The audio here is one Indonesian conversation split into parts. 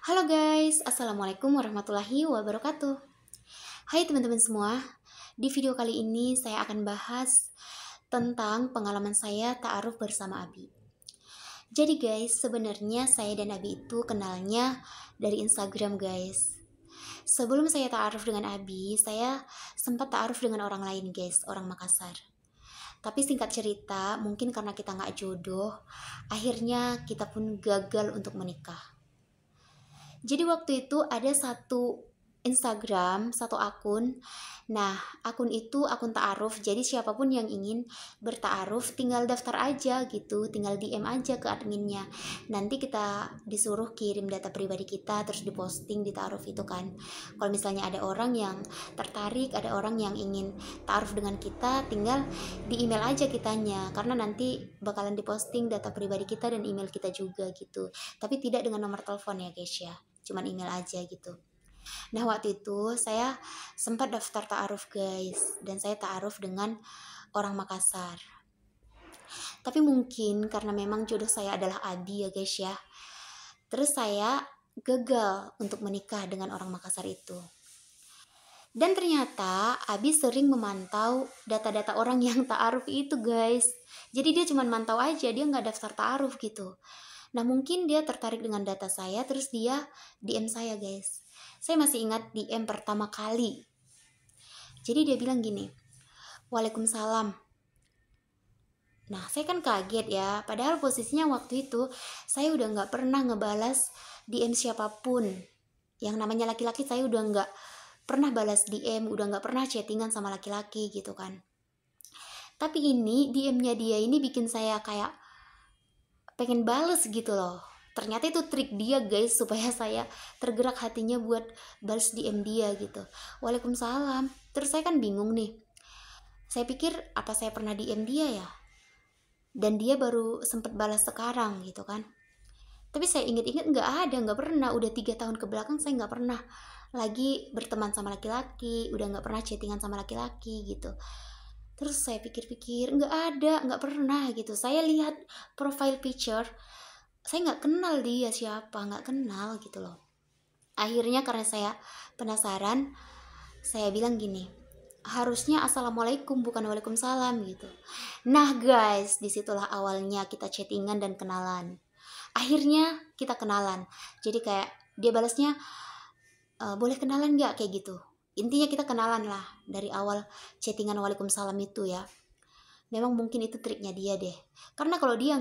Halo guys, Assalamualaikum warahmatullahi wabarakatuh. Hai teman-teman semua, di video kali ini saya akan bahas tentang pengalaman saya ta'aruf bersama Abi. Jadi guys, sebenarnya saya dan Abi itu kenalnya dari Instagram guys. Sebelum saya ta'aruf dengan Abi, saya sempat ta'aruf dengan orang lain guys, orang Makassar. Tapi singkat cerita, mungkin karena kita nggak jodoh, akhirnya kita pun gagal untuk menikah. Jadi waktu itu ada satu Instagram, satu akun. Nah, akun itu akun ta'aruf. Jadi siapapun yang ingin berta'aruf tinggal daftar aja gitu, tinggal DM aja ke adminnya. Nanti kita disuruh kirim data pribadi kita terus diposting di ta'aruf itu kan. Kalau misalnya ada orang yang tertarik, ada orang yang ingin ta'aruf dengan kita, tinggal di email aja kitanya karena nanti bakalan diposting data pribadi kita dan email kita juga gitu. Tapi tidak dengan nomor telepon ya guys ya, cuman email aja gitu. Nah waktu itu saya sempat daftar ta'aruf guys, dan saya ta'aruf dengan orang Makassar. Tapi mungkin karena memang jodoh saya adalah Abi ya guys ya, terus saya gagal untuk menikah dengan orang Makassar itu. Dan ternyata Abi sering memantau data-data orang yang ta'aruf itu guys. Jadi dia cuma mantau aja, dia nggak daftar ta'aruf gitu. Nah mungkin dia tertarik dengan data saya, terus dia DM saya guys. Saya masih ingat DM pertama kali. Jadi dia bilang gini, Waalaikumsalam. Nah saya kan kaget ya, padahal posisinya waktu itu saya udah nggak pernah ngebalas DM siapapun. Yang namanya laki-laki saya udah nggak pernah balas DM, udah nggak pernah chattingan sama laki-laki gitu kan. Tapi ini DM-nya dia ini bikin saya kayak pengen bales gitu loh. Ternyata itu trik dia guys, supaya saya tergerak hatinya buat balas DM dia gitu. Waalaikumsalam. Terus saya kan bingung nih, saya pikir apa saya pernah DM dia ya, dan dia baru sempet balas sekarang gitu kan. Tapi saya inget-inget nggak pernah. Udah 3 tahun ke belakang saya nggak pernah lagi berteman sama laki-laki, udah nggak pernah chattingan sama laki-laki gitu. Terus saya pikir-pikir nggak pernah gitu. Saya lihat profile picture, saya nggak kenal dia siapa, nggak kenal gitu loh. Akhirnya karena saya penasaran, saya bilang gini, harusnya assalamualaikum bukan waalaikumsalam gitu. Nah guys, disitulah awalnya kita chattingan dan kenalan. Akhirnya kita kenalan. Jadi kayak dia balasnya, boleh kenalan nggak kayak gitu. Intinya kita kenalan lah dari awal chattingan waalaikumsalam itu ya. Memang mungkin itu triknya dia deh. Karena kalau dia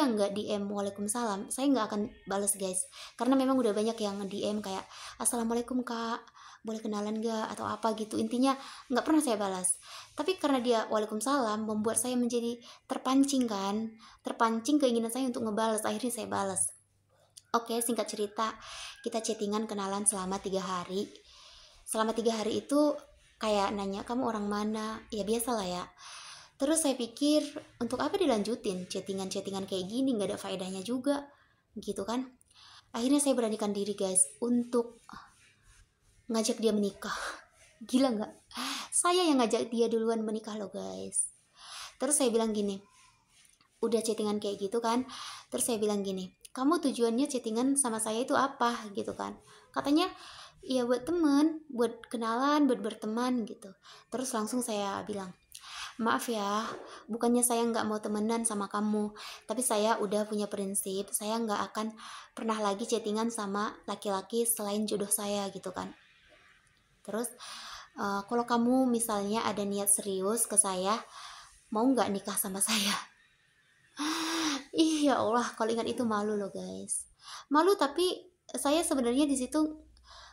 nggak DM waalaikumsalam, saya nggak akan balas guys. Karena memang udah banyak yang DM kayak assalamualaikum kak, boleh kenalan nggak atau apa gitu. Intinya nggak pernah saya balas. Tapi karena dia waalaikumsalam, membuat saya menjadi terpancing kan, terpancing keinginan saya untuk ngebalas. Akhirnya saya balas. Oke, singkat cerita, kita chattingan kenalan selama 3 hari. Selama 3 hari itu kayak nanya kamu orang mana, ya biasa lah ya. Terus saya pikir untuk apa dilanjutin chattingan kayak gini, nggak ada faedahnya juga gitu kan. Akhirnya saya beranikan diri guys untuk ngajak dia menikah. Gila nggak? Saya yang ngajak dia duluan menikah loh guys. Terus saya bilang gini, udah chattingan kayak gitu kan. Terus saya bilang gini, kamu tujuannya chattingan sama saya itu apa gitu kan. Katanya ya buat temen, buat kenalan, buat berteman gitu. Terus langsung saya bilang, maaf ya, bukannya saya nggak mau temenan sama kamu, tapi saya udah punya prinsip, saya nggak akan pernah lagi chattingan sama laki-laki selain jodoh saya gitu kan. Terus kalau kamu misalnya ada niat serius ke saya, mau nggak nikah sama saya? Ih ya Allah, kalau ingat itu malu loh guys. Malu, tapi saya sebenarnya di situ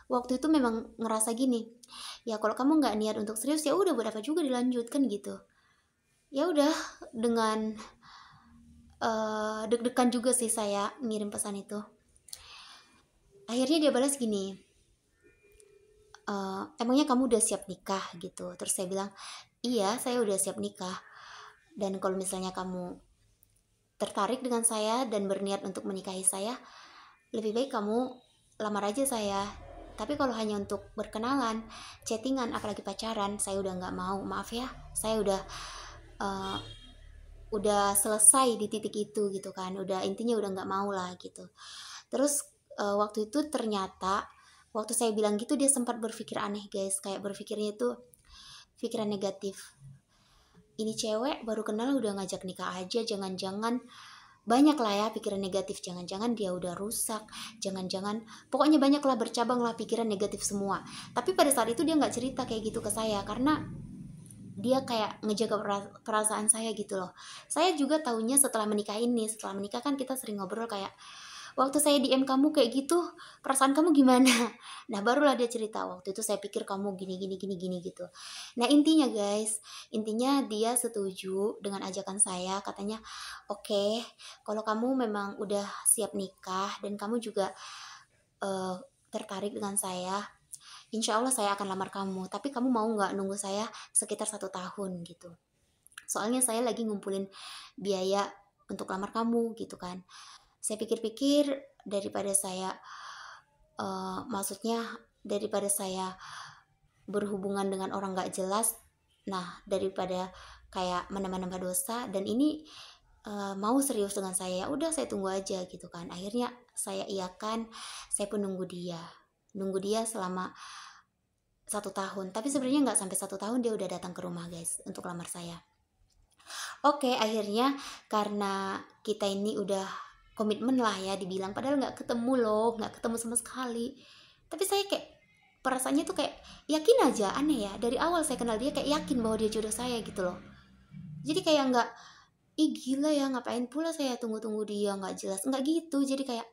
waktu itu memang ngerasa gini, ya kalau kamu nggak niat untuk serius ya udah, buat apa juga dilanjutkan gitu. Ya udah, dengan deg-degan juga sih saya ngirim pesan itu. Akhirnya dia balas gini, emangnya kamu udah siap nikah gitu. Terus saya bilang, iya saya udah siap nikah, dan kalau misalnya kamu tertarik dengan saya dan berniat untuk menikahi saya, lebih baik kamu lamar aja saya. Tapi kalau hanya untuk berkenalan, chattingan, apalagi pacaran, saya udah nggak mau. Maaf ya, saya uh, udah selesai di titik itu gitu kan. Udah, intinya udah nggak mau lah gitu. Terus waktu itu ternyata waktu saya bilang gitu dia sempat berpikir aneh guys, kayak berpikirnya itu pikiran negatif. Ini cewek baru kenal udah ngajak nikah aja, jangan-jangan banyak lah ya pikiran negatif, jangan-jangan dia udah rusak, jangan-jangan pokoknya banyak lah, bercabang lah pikiran negatif semua. Tapi pada saat itu dia nggak cerita kayak gitu ke saya karena dia kayak ngejaga perasaan saya gitu loh. Saya juga tahunya setelah menikah ini, setelah menikah kan kita sering ngobrol kayak, waktu saya DM kamu kayak gitu, perasaan kamu gimana? Nah barulah dia cerita, waktu itu saya pikir kamu gini gini gini gini gitu. Nah intinya guys, intinya dia setuju dengan ajakan saya, katanya oke, kalau kamu memang udah siap nikah dan kamu juga eh, tertarik dengan saya, insya Allah saya akan lamar kamu, tapi kamu mau nggak nunggu saya sekitar 1 tahun gitu. Soalnya saya lagi ngumpulin biaya untuk lamar kamu gitu kan. Saya pikir-pikir daripada saya maksudnya daripada saya berhubungan dengan orang gak jelas, nah daripada kayak menambah-nambah dosa, dan ini mau serius dengan saya, ya udah saya tunggu aja gitu kan. Akhirnya saya iakan, saya pun nunggu dia selama 1 tahun, tapi sebenarnya nggak sampai 1 tahun dia udah datang ke rumah guys untuk lamar saya. Oke, akhirnya karena kita ini udah komitmen lah ya dibilang, padahal nggak ketemu loh, nggak ketemu sama sekali. Tapi saya kayak perasaannya tuh kayak yakin aja, aneh ya. Dari awal saya kenal dia kayak yakin bahwa dia jodoh saya gitu loh. Jadi kayak nggak, ih gila ya ngapain pula saya tunggu-tunggu dia nggak jelas, nggak gitu. Jadi kayak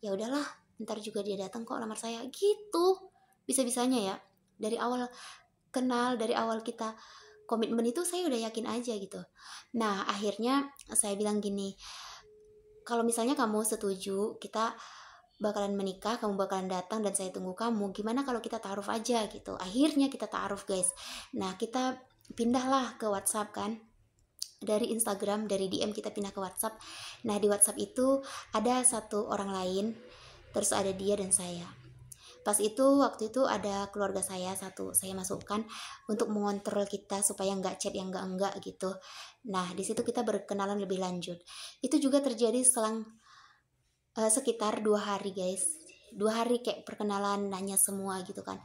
ya udahlah, ntar juga dia datang kok lamar saya gitu. Bisa-bisanya ya. Dari awal kenal, dari awal kita komitmen itu saya udah yakin aja gitu. Nah akhirnya saya bilang gini, kalau misalnya kamu setuju kita bakalan menikah, kamu bakalan datang dan saya tunggu kamu, gimana kalau kita taaruf aja gitu. Akhirnya kita taaruf guys. Nah kita pindahlah ke WhatsApp kan, dari Instagram, dari DM kita pindah ke WhatsApp. Nah di WhatsApp itu ada satu orang lain, terus ada dia dan saya. Pas itu waktu itu ada keluarga saya satu, saya masukkan untuk mengontrol kita supaya nggak chat yang enggak gitu. Nah di situ kita berkenalan lebih lanjut. Itu juga terjadi selang sekitar 2 hari guys. 2 hari kayak perkenalan, nanya semua gitu kan.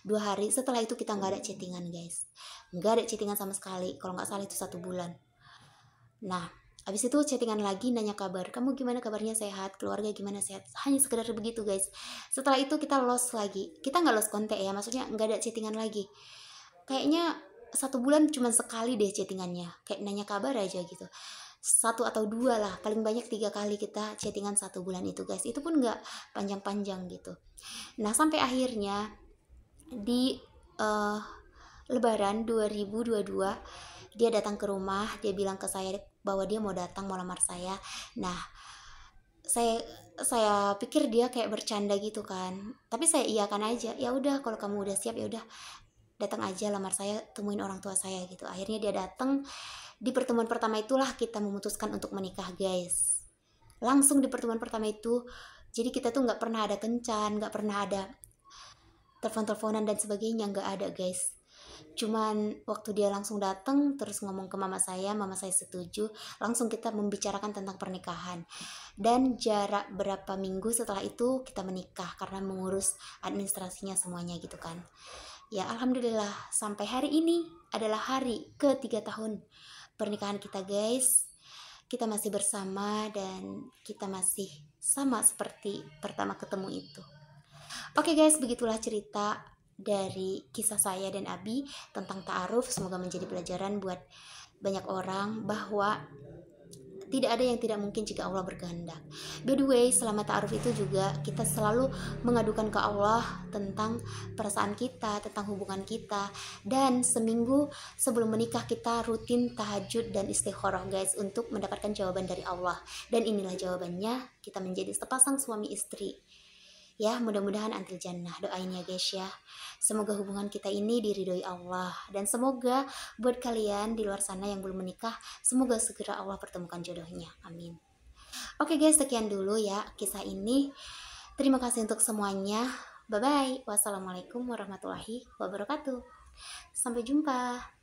2 hari setelah itu kita nggak ada chattingan guys, nggak ada chattingan sama sekali. Kalau nggak salah itu 1 bulan. Nah abis itu chattingan lagi, nanya kabar, kamu gimana kabarnya, sehat, keluarga gimana, sehat, hanya sekedar begitu guys. Setelah itu kita lost lagi, kita nggak lost kontak ya, maksudnya nggak ada chattingan lagi. Kayaknya 1 bulan cuma sekali deh chattingannya, kayak nanya kabar aja gitu. 1 atau 2 lah, paling banyak 3 kali kita chattingan 1 bulan itu guys. Itu pun nggak panjang-panjang gitu. Nah sampai akhirnya di uh, Lebaran 2022 dia datang ke rumah, dia bilang ke saya bahwa dia mau datang, mau lamar saya. Nah saya pikir dia kayak bercanda gitu kan, tapi saya iyakan aja, ya udah kalau kamu udah siap ya udah datang aja lamar saya, temuin orang tua saya gitu. Akhirnya dia datang. Di pertemuan pertama itulah kita memutuskan untuk menikah guys, langsung di pertemuan pertama itu. Jadi kita tuh nggak pernah ada kencan, nggak pernah ada telepon-teleponan dan sebagainya, nggak ada guys. Cuman waktu dia langsung datang terus ngomong ke mama saya setuju, langsung kita membicarakan tentang pernikahan. Dan jarak berapa minggu setelah itu kita menikah karena mengurus administrasinya semuanya gitu kan. Ya alhamdulillah sampai hari ini adalah hari ke-3 tahun pernikahan kita guys. Kita masih bersama dan kita masih sama seperti pertama ketemu itu. Oke guys, begitulah cerita dari kisah saya dan Abi tentang ta'aruf. Semoga menjadi pelajaran buat banyak orang bahwa tidak ada yang tidak mungkin jika Allah berkehendak. By the way, selama ta'aruf itu juga kita selalu mengadukan ke Allah tentang perasaan kita, tentang hubungan kita. Dan seminggu sebelum menikah kita rutin tahajud dan istikharah guys, untuk mendapatkan jawaban dari Allah. Dan inilah jawabannya, kita menjadi sepasang suami istri. Ya, mudah-mudahan antil jannah. Doain ya guys ya. Semoga hubungan kita ini diridhoi Allah. Dan semoga buat kalian di luar sana yang belum menikah, semoga segera Allah pertemukan jodohnya. Amin. Oke guys, sekian dulu ya kisah ini. Terima kasih untuk semuanya. Bye-bye. Wassalamualaikum warahmatullahi wabarakatuh. Sampai jumpa.